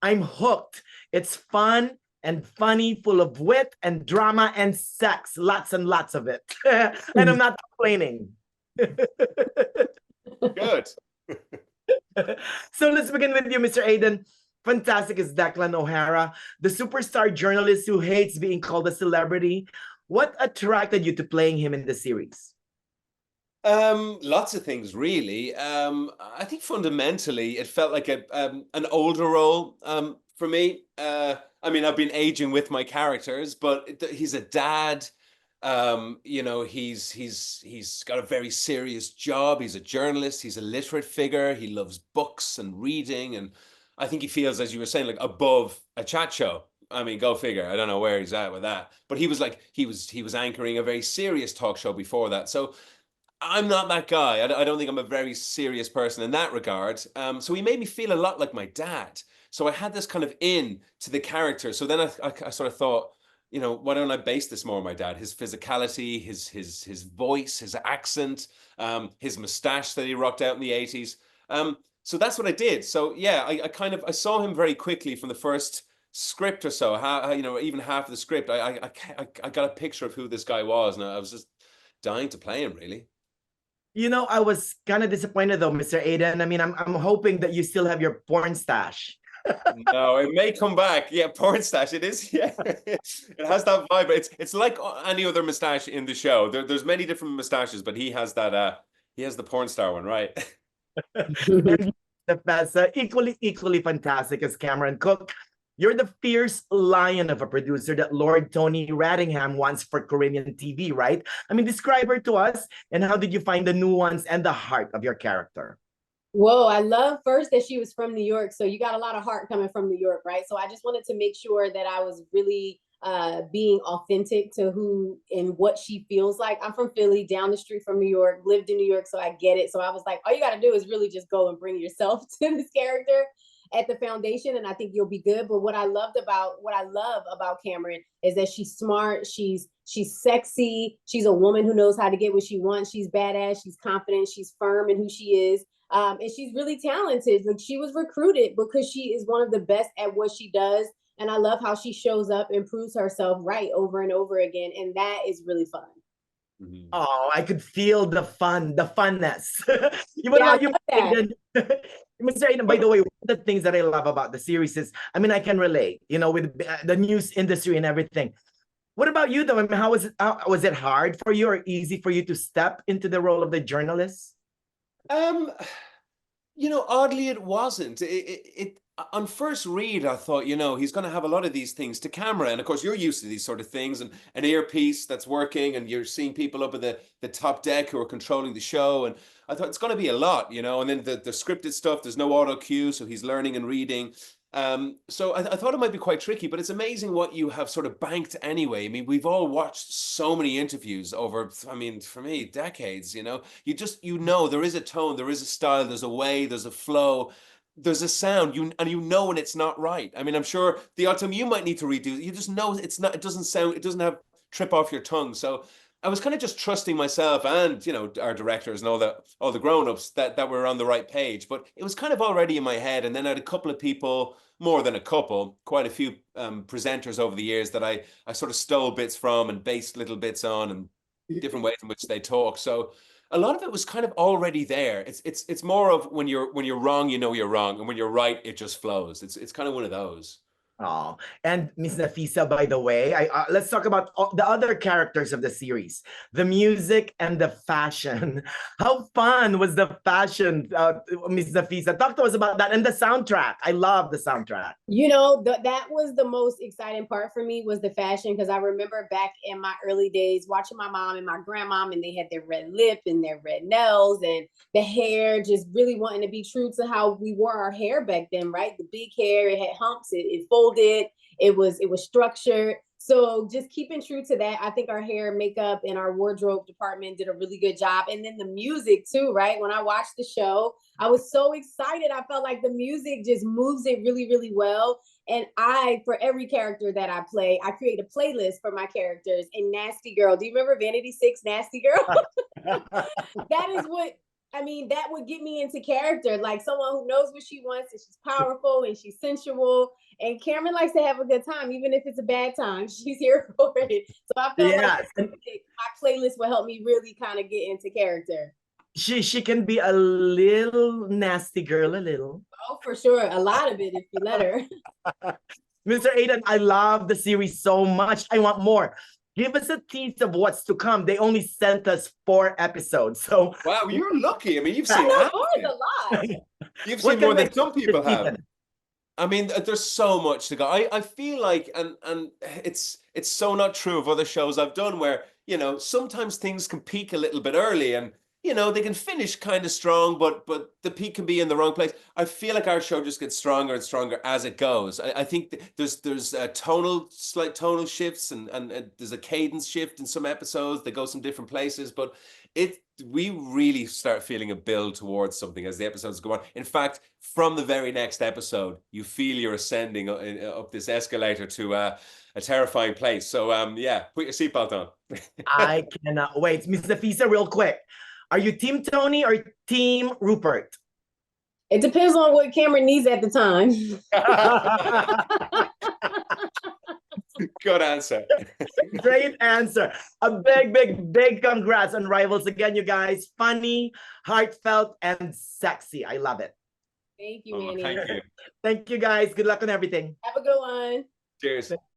I'm hooked. It's fun and funny, full of wit and drama and sex. Lots and lots of it. And I'm not complaining. Good. So let's begin with you, Mr. Aidan. Fantastic is Declan O'Hara, the superstar journalist who hates being called a celebrity. What attracted you to playing him in the series? Lots of things, really. I think fundamentally it felt like an older role for me. I mean, I've been aging with my characters, but he's a dad. You know, he's got a very serious job. He's a journalist. He's a literate figure. He loves books and reading, and I think he feels, as you were saying, like above a chat show. I mean, go figure. I don't know where he's at with that, but he was like he was anchoring a very serious talk show before that. So I'm not that guy. I don't think I'm a very serious person in that regard. So he made me feel a lot like my dad. So I had this kind of in to the character. So then I sort of thought, you know, why don't I base this more on my dad? His physicality, his voice, his accent, his mustache that he rocked out in the 80s. So that's what I did. So yeah, I saw him very quickly from the first script or so. How you know, even half of the script, I got a picture of who this guy was, and I was just dying to play him, really. You know, I was kind of disappointed though, Mr. Aidan. I mean, I'm hoping that you still have your porn stash. No, it may come back. Yeah, porn stash. It is. Yeah, it has that vibe. It's like any other mustache in the show. There's many different mustaches, but he has that. He has the porn star one, right? And Nafessa, equally fantastic as Cameron Cook. You're the fierce lion of a producer that Lord Tony Baddingham wants for Corinium TV, right? I mean, describe her to us, and how did you find the nuance and the heart of your character? Whoa, I love first that she was from New York. So you got a lot of heart coming from New York, right? So I just wanted to make sure that I was really being authentic to who and what she feels like. I'm from Philly, down the street from New York, lived in New York, so I get it. So I was like, all you got to do is really just go and bring yourself to this character at the foundation, and I think you'll be good. But what I love about Cameron is that she's smart, she's sexy, she's a woman who knows how to get what she wants, she's badass, she's confident, she's firm in who she is. And she's really talented. Like, she was recruited because she is one of the best at what she does. And I love how she shows up and proves herself right over and over again. And that is really fun. Mm-hmm. Oh, I could feel the funness. Mr. Aidan, by the way, one of the things that I love about the series is, I mean, I can relate, you know, with the news industry and everything. What about you, though? I mean, was it hard for you or easy for you to step into the role of the journalist? You know, oddly, it wasn't. It on first read, I thought, you know, he's going to have a lot of these things to camera, and of course, you're used to these sort of things, and an earpiece that's working, and you're seeing people up at the top deck who are controlling the show, and I thought it's going to be a lot, you know. And then the scripted stuff, there's no auto cue, so he's learning and reading. So I thought it might be quite tricky, but it's amazing what you have sort of banked anyway. I mean, we've all watched so many interviews over, I mean, for me, decades, you know. You know, there is a tone, there is a style, there's a way, there's a flow, there's a sound, you know when it's not right. I mean, I'm sure the odd time you might need to redo, you just know it's not, it doesn't have trip off your tongue. So I was kind of just trusting myself and, you know, our directors and all the grown-ups that were on the right page. But it was kind of already in my head. And then I had a couple of people, more than a couple, quite a few presenters over the years that I sort of stole bits from and based little bits on, and different ways in which they talk. So a lot of it was kind of already there. It's more of when you're wrong, you know you're wrong, and when you're right, it just flows. It's kind of one of those. Oh, and Miss Nafessa, by the way, let's talk about the other characters of the series, the music and the fashion. How fun was the fashion, Miss Nafessa? Talk to us about that, and the soundtrack. I love the soundtrack. You know, that was the most exciting part for me, was the fashion, because I remember back in my early days watching my mom and my grandmom, and they had their red lip and their red nails and the hair, just really wanting to be true to how we wore our hair back then, right? The big hair, it had humps, it folded. It was structured. So just keeping true to that. I think our hair, makeup, and our wardrobe department did a really good job. And then the music too, right? When I watched the show, I was so excited. I felt like the music just moves it really, really well. And for every character that I play, I create a playlist for my characters. And Nasty Girl, do you remember Vanity 6 Nasty Girl? That is what I mean, that would get me into character, like someone who knows what she wants and she's powerful and she's sensual. And Cameron likes to have a good time, even if it's a bad time. She's here for it. So I felt like my playlist will help me really kind of get into character. She can be a little nasty girl, a little. Oh, for sure. A lot of it if you let her. Mr. Aidan, I love the series so much. I want more. Give us a tease of what's to come. They only sent us 4 episodes. So wow, you're lucky. I mean, you've seen a lot. You've seen more than some people have. I mean, there's so much to go. I feel like, and it's so not true of other shows I've done where, you know, sometimes things can peak a little bit early and, you know, they can finish kind of strong, but the peak can be in the wrong place. I feel like our show just gets stronger and stronger as it goes. I think there's slight tonal shifts and there's a cadence shift in some episodes. They go some different places, but we really start feeling a build towards something as the episodes go on. In fact, from the very next episode, you feel you're ascending up this escalator to a terrifying place. So yeah, put your seatbelt on. I cannot wait. Miss Nafessa, real quick. Are you Team Tony or Team Rupert? It depends on what Cameron needs at the time. Good answer. Great answer. A big congrats on Rivals again, you guys. Funny, heartfelt, and sexy. I love it. Thank you, Manny. Thank you. Thank you, guys. Good luck on everything. Have a good one. Cheers.